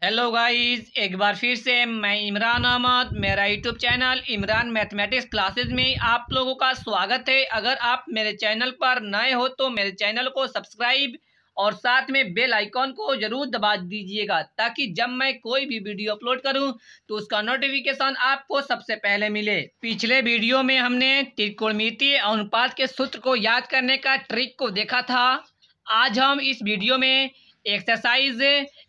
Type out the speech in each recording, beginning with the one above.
Hello guys, एक बार फिर से मैं इमरान अहमद, मेरा YouTube channel Imran mathematics classes में आप लोगों का स्वागत है। अगर आप मेरे चैनल पर नए हो तो मेरे चैनल को सब्सक्राइब और साथ में बेल आइकॉन को जरूर दबा दीजिएगा, ताकि जब मैं कोई भी वीडियो अपलोड करूं तो उसका नोटिफिकेशन आपको सबसे पहले मिले। पिछले वीडियो में हमने त्रिकोणमितीय अनुपात के सूत्र को याद करने का ट्रिक को देखा था। आज हम इस वीडियो में एक्सरसाइज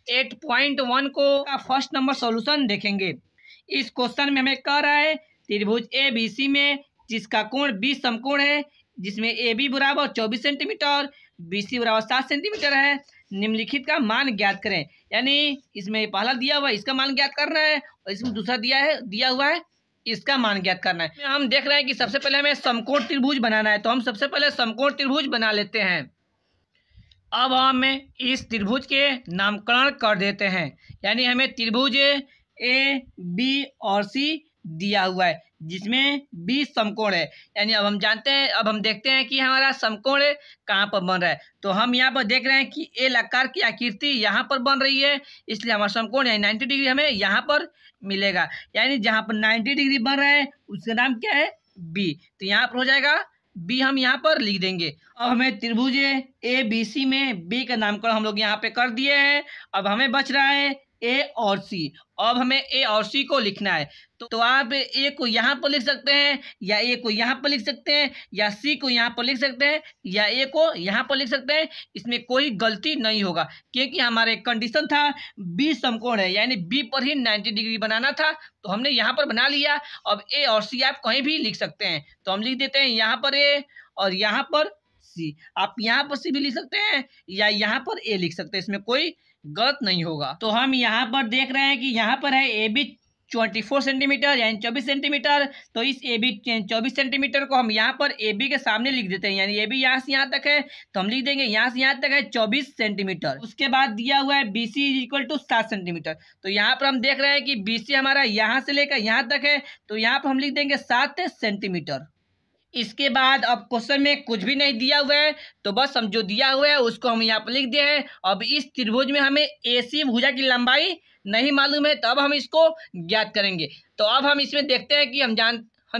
8.1 को फर्स्ट नंबर सॉल्यूशन देखेंगे। इस क्वेश्चन में हमें कह रहा है त्रिभुज ए बी सी में जिसका कोण 20 समकोण है, जिसमें ए बी बराबर 24 सेंटीमीटर, बी सी बराबर 7 सेंटीमीटर है। निम्नलिखित का मान ज्ञात करें। यानी इसमें पहला दिया हुआ है इसका मान ज्ञात करना है, और इसमें दूसरा दिया हुआ है इसका मान ज्ञात करना है। हम देख रहे हैं कि सबसे पहले हमें समकोण त्रिभुज बनाना है, तो हम सबसे पहले समकोण त्रिभुज बना लेते हैं। अब हम इस त्रिभुज के नामकरण कर देते हैं। यानी हमें त्रिभुज ए बी और सी दिया हुआ है, जिसमें 20 समकोण है। यानी अब हम देखते हैं कि हमारा समकोण कहाँ पर बन रहा है। तो हम यहाँ पर देख रहे हैं कि एल आकार की आकृति यहाँ पर बन रही है, इसलिए हमारा समकोण यानी 90 डिग्री हमें यहाँ पर मिलेगा। यानी जहाँ पर 90 डिग्री बन रहा है उसका नाम क्या है, बी। तो यहाँ पर हो जाएगा बी, हम यहाँ पर लिख देंगे। अब हमें त्रिभुज ए बी सी में बी का नामकरण हम लोग यहाँ पे कर दिए हैं। अब हमें बच रहा है ए और सी। अब हमें ए और सी को लिखना है। तो आप ए को यहाँ पर लिख सकते हैं, या ए को यहाँ पर लिख सकते हैं, या सी को यहाँ पर लिख सकते हैं, या ए को यहाँ पर लिख सकते हैं। इसमें कोई गलती नहीं होगा, क्योंकि हमारे कंडीशन था बी समकोण है, यानी बी पर ही 90 डिग्री बनाना था, तो हमने यहाँ पर बना लिया। अब ए और सी आप कहीं भी लिख सकते हैं, तो हम लिख देते हैं यहाँ पर ए और यहाँ पर सी। आप यहाँ पर सी भी लिख सकते हैं या यहाँ पर ए लिख सकते हैं, इसमें कोई गलत नहीं होगा। तो हम यहाँ पर देख रहे हैं कि यहाँ पर है ए बी 24 सेंटीमीटर यानी 24 सेंटीमीटर। तो इस ए बी 24 सेंटीमीटर को हम यहाँ पर ए बी के सामने लिख देते हैं। यानी ए बी यहाँ से यहाँ तक है, तो हम लिख देंगे यहाँ से यहाँ तक है 24 सेंटीमीटर। उसके बाद दिया हुआ है B C equal to 7 centimetre. तो यहाँ पर हम देख रहे हैं कि बी सी हमारा यहाँ से लेकर यहाँ तक है, तो यहाँ पर हम लिख देंगे 7 सेंटीमीटर। इसके बाद अब क्वेश्चन में कुछ भी नहीं दिया हुआ है, तो बस हम जो दिया हुआ है उसको हम यहाँ पर लिख दिए हैं। अब इस त्रिभुज में हमें एसी भुजा की लंबाई नहीं मालूम है, तो अब हम इसको ज्ञात करेंगे। तो अब हम इसमें देखते हैं कि हम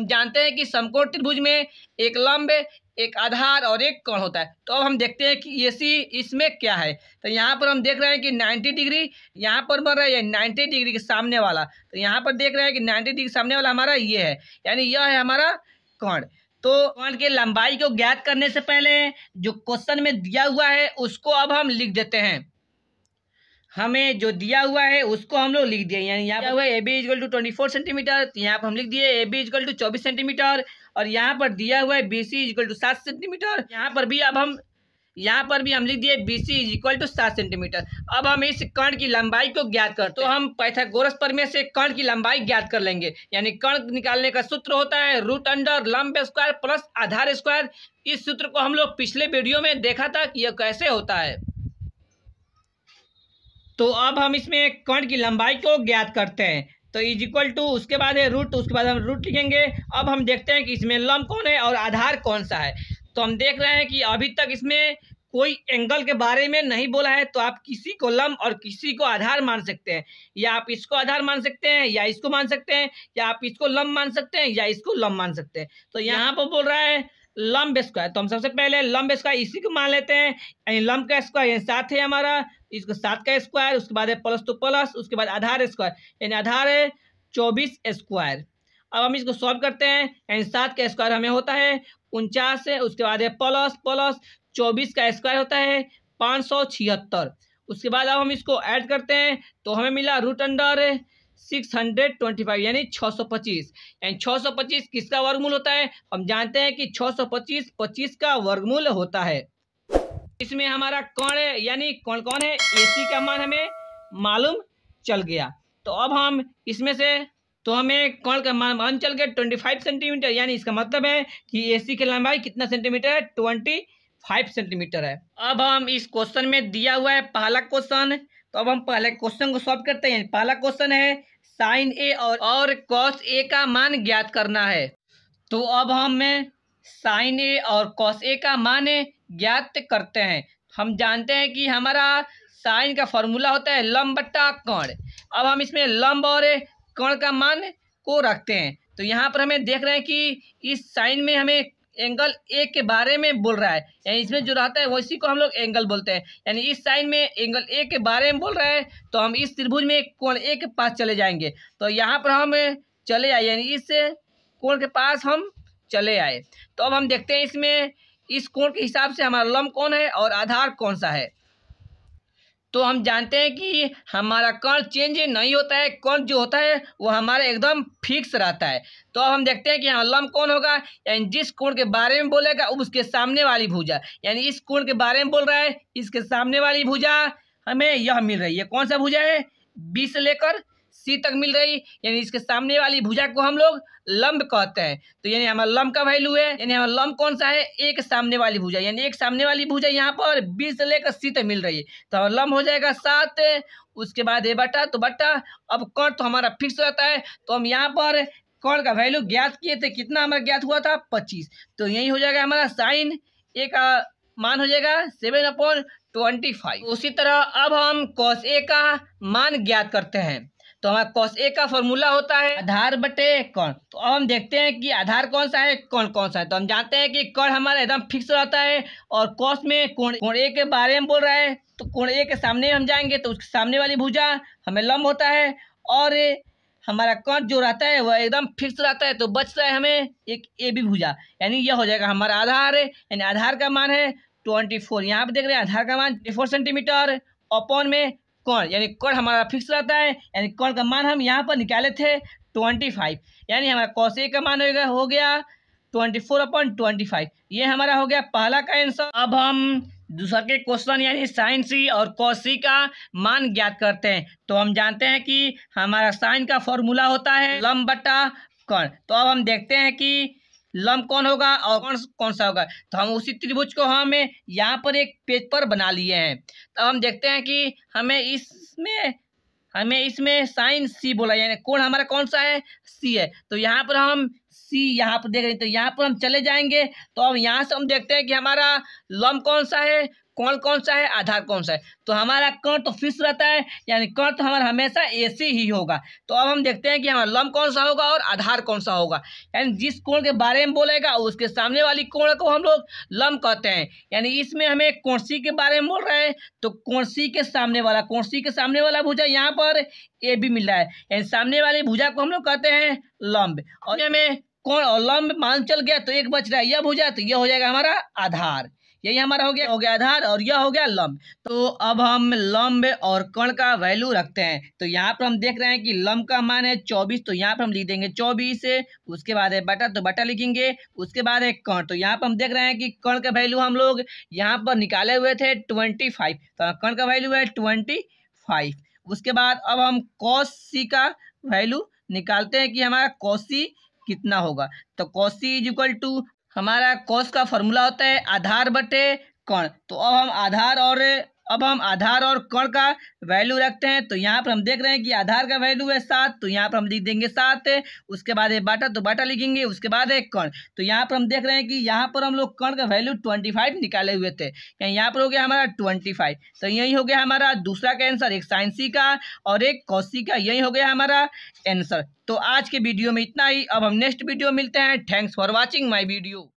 जानते हैं कि समकोण त्रिभुज में एक लंब, एक आधार और एक कोण होता है। तो अब हम देखते हैं कि एसी इसमें क्या है। तो यहाँ पर हम देख रहे हैं कि 90 डिग्री यहाँ पर बन रहा है, 90 डिग्री के सामने वाला। तो यहाँ पर देख रहे हैं कि 90 डिग्री सामने वाला हमारा ये है, यानी यह है हमारा कोण। तो कोण की लंबाई को ज्ञात करने से पहले जो क्वेश्चन में दिया हुआ है उसको अब हम लिख देते हैं। हमें जो दिया हुआ है उसको हम लोग लिख दिए। यानी यहाँ पर A B equal to 24 centimetre, तो यहाँ पर हम लिख दिए A B equal to 24 centimetre. और यहाँ पर दिया हुआ है B C equal to 7 centimetre. यहाँ पर भी हम लिख दिए B C equal to 7 centimetre. अब हम इस कर्ण की लंबाई को ज्ञात करते हैं। तो हम पाइथागोरस प्रमेय से कर्ण की लंबाई ज्ञात कर लेंगे। यानी कर्ण निकालने का सूत्र होता है रूट अंडर लंब स्क्वायर प्लस आधार स्क्वायर। इस सूत्र को हम लोग पिछले वीडियो में देखा था कि यह कैसे होता है। तो अब हम इसमें कर्ण की लंबाई को ज्ञात करते हैं। तो इज इक्वल टू, उसके बाद है रूट, उसके बाद हम रूट लिखेंगे। अब हम देखते हैं कि इसमें लंब कौन है और आधार कौन सा है। तो हम देख रहे हैं कि अभी तक इसमें कोई एंगल के बारे में नहीं बोला है, तो आप किसी को लंब और किसी को आधार मान सकते हैं। या आप इसको आधार मान सकते हैं, या इसको मान सकते हैं, या आप इसको लंब मान सकते हैं, या इसको लंब मान सकते हैं। तो यहाँ पर बोल रहा है लंब स्क्वायर, तो हम सबसे पहले लंब स्क्वायर इसी को मान लेते हैं। यानी लंब का स्क्वायर यानी 7 है हमारा, इसको 7 का स्क्वायर, उसके बाद है प्लस तो प्लस, उसके बाद आधार स्क्वायर यानी आधार है 24 स्क्वायर। अब हम इसको सॉल्व करते हैं। यानी 7 का स्क्वायर हमें होता है 49 है, उसके बाद है प्लस प्लस 24 का स्क्वायर होता है 576। उसके बाद अब हम इसको ऐड करते हैं, तो हमें मिला रूट अंडर 625 यानी 625। यानी 625 किसका वर्गमूल होता है, हम जानते हैं कि 625 25 का वर्गमूल होता है। इसमें हमारा कोण है, यानी कौन कौन है, एसी का मान हमें मालूम चल गया। तो अब हम इसमें से तो हमें कोण का मान चल गया 25 सेंटीमीटर। यानी इसका मतलब है कि एसी की लंबाई कितना सेंटीमीटर है, 25 सेंटीमीटर है। अब हम इस क्वेश्चन में दिया हुआ है पहला क्वेश्चन, तो अब हम पहले क्वेश्चन को सॉल्व करते हैं। पहला क्वेश्चन है साइन ए और कॉस ए का मान ज्ञात करना है। तो अब हम साइन ए और कॉस ए का मान ज्ञात करते हैं। हम जानते हैं कि हमारा साइन का फॉर्मूला होता है लंब बट्टा कर्ण। अब हम इसमें लंब और कर्ण का मान को रखते हैं। तो यहाँ पर हमें देख रहे हैं कि इस साइन में हमें एंगल ए के बारे में बोल रहा है, यानी इसमें जो रहता है उसी को हम लोग एंगल बोलते हैं। यानी इस साइन में एंगल ए के बारे में बोल रहा है, तो हम इस त्रिभुज में कोण ए के पास चले जाएंगे। तो यहाँ पर हम चले आए, यानी इस कोण के पास हम चले आए। तो अब हम देखते हैं इसमें इस कोण के हिसाब से हमारा लंब कौन है और आधार कौन सा है। तो हम जानते हैं कि हमारा कर्ण चेंज नहीं होता है, कर्ण जो होता है वो हमारा एकदम फिक्स रहता है। तो अब हम देखते हैं कि यहाँ लंब कौन होगा, यानी जिस कोण के बारे में बोलेगा उसके सामने वाली भुजा, यानी इस कोण के बारे में बोल रहा है, इसके सामने वाली भुजा हमें यह मिल रही है। कौन सा भुजा है, बी से लेकर सी तक मिल रही, यानी इसके सामने वाली भुजा को हम लोग लंब कहते हैं। तो यानी हमारा लंब का वैल्यू है, यानी हमारा लंब कौन सा है, एक सामने वाली भुजा, यानी एक सामने वाली भुजा यहाँ पर बी से लेकर सी तक मिल रही है। तो हमारा लंब हो जाएगा 7, उसके बाद ए बटा, तो बटा। अब कर्ण तो हमारा फिक्स रहता है, तो हम यहाँ पर कर्ण का वैल्यू ज्ञात किए थे, कितना हमारा ज्ञात हुआ था 25। तो यही हो जाएगा हमारा साइन ए का मान हो जाएगा 7/25। उसी तरह अब हम कॉस ए का मान ज्ञात करते हैं। तो हमारा कॉस ए का फॉर्मूला होता है आधार बटे कर्ण। तो अब हम देखते हैं कि आधार कौन सा है, कर्ण कौन सा है। तो हम जानते हैं कि कर्ण हमारा एकदम फिक्स रहता है, और कॉस में कोण ए के बारे में बोल रहा है, तो कोण ए के सामने हम जाएंगे तो उसके सामने वाली भुजा हमें लंब होता है, और हमारा कर्ण जो रहता है वह एकदम फिक्स रहता है। तो बच रहा है हमें एक ए बी भुजा, यानी यह हो जाएगा हमारा आधार, यानी आधार का मान है 24। यहाँ पे देख रहे हैं आधार का मान 24 सेंटीमीटर अपॉन में कर्ण, यानी कर्ण हमारा फिक्स रहता है, यानी कर्ण का मान हम यहाँ पर निकाले थे 25, यानी हमारा कॉस ए का मान हो गया 24/25। ये हमारा हो गया पहला का आंसर। अब हम दूसरा के क्वेश्चन यानी साइन सी और कॉस सी का मान ज्ञात करते हैं। तो हम जानते हैं कि हमारा साइन का फॉर्मूला होता है लंब बटा कर्ण। तो अब हम देखते हैं कि लंब कौन होगा और कर्ण कौन सा होगा। तो हम उसी त्रिभुज को हम यहाँ पर एक पेज पर बना लिए हैं। तो हम देखते हैं कि हमें इसमें साइन सी बोला, यानी कोण हमारा कौन सा है, सी है। तो यहाँ पर हम सी यहाँ पर देख रहे हैं, तो यहाँ पर हम चले जाएंगे। तो अब यहाँ से हम देखते हैं कि हमारा लंब कौन सा है, कोण कौन सा है, आधार कौन सा है। तो हमारा कर्ण तो फिक्स रहता है, यानी कर्ण तो हमारा हमेशा ऐसे ही होगा। तो अब हम देखते हैं कि हमारा लंब कौन सा होगा और आधार कौन सा होगा, यानी जिस कोण के बारे में बोलेगा उसके सामने वाली कोण को हम लोग लंब कहते हैं। यानी इसमें हमें कोण सी के बारे में बोल रहा है, तो कोण सी के सामने वाला भुजा यहाँ पर ए बी मिल रहा है, यानी सामने वाली भुजा को हम लोग कहते हैं लंब। और हमें कोण और लंब मान चल गया, तो एक बच रहा है यह भुजा, तो यह हो जाएगा हमारा आधार। यही हमारा हो गया आधार, और यह हो गया लंब। तो अब हम लंब और कर्ण का वैल्यू रखते हैं। तो यहाँ पर हम देख रहे हैं कि लंब का मान है 24, तो यहाँ पर हम लिख देंगे 24। उसके बाद है बटा, तो बटा लिखेंगे। उसके बाद है कर्ण, तो यहाँ पर हम देख रहे हैं कि कर्ण का वैल्यू हम लोग यहाँ पर निकाले हुए थे 25, तो कर्ण का वैल्यू है 25। उसके बाद अब हम कॉस सी का वैल्यू निकालते हैं कि हमारा कॉस सी कितना होगा। तो cos C is equal to, हमारा कॉस का फॉर्मूला होता है आधार बटे कर्ण। तो अब हम आधार और कर्ण का वैल्यू रखते हैं। तो यहाँ पर हम देख रहे हैं कि आधार का वैल्यू है 7, तो यहाँ पर हम लिख देंगे 7। उसके बाद है बाटा, तो बाटा लिखेंगे। उसके बाद है कर्ण, तो यहाँ पर हम देख रहे हैं कि यहाँ पर हम लोग कर्ण का वैल्यू 25 निकाले हुए थे, यहाँ पर हो गया हमारा 25। तो यही हो गया हमारा दूसरा का आंसर, एक साइन सी का और एक कॉस सी का, यही हो गया हमारा आंसर। तो आज के वीडियो में इतना ही। अब हम नेक्स्ट वीडियो मिलते हैं। Thanks for watching my video.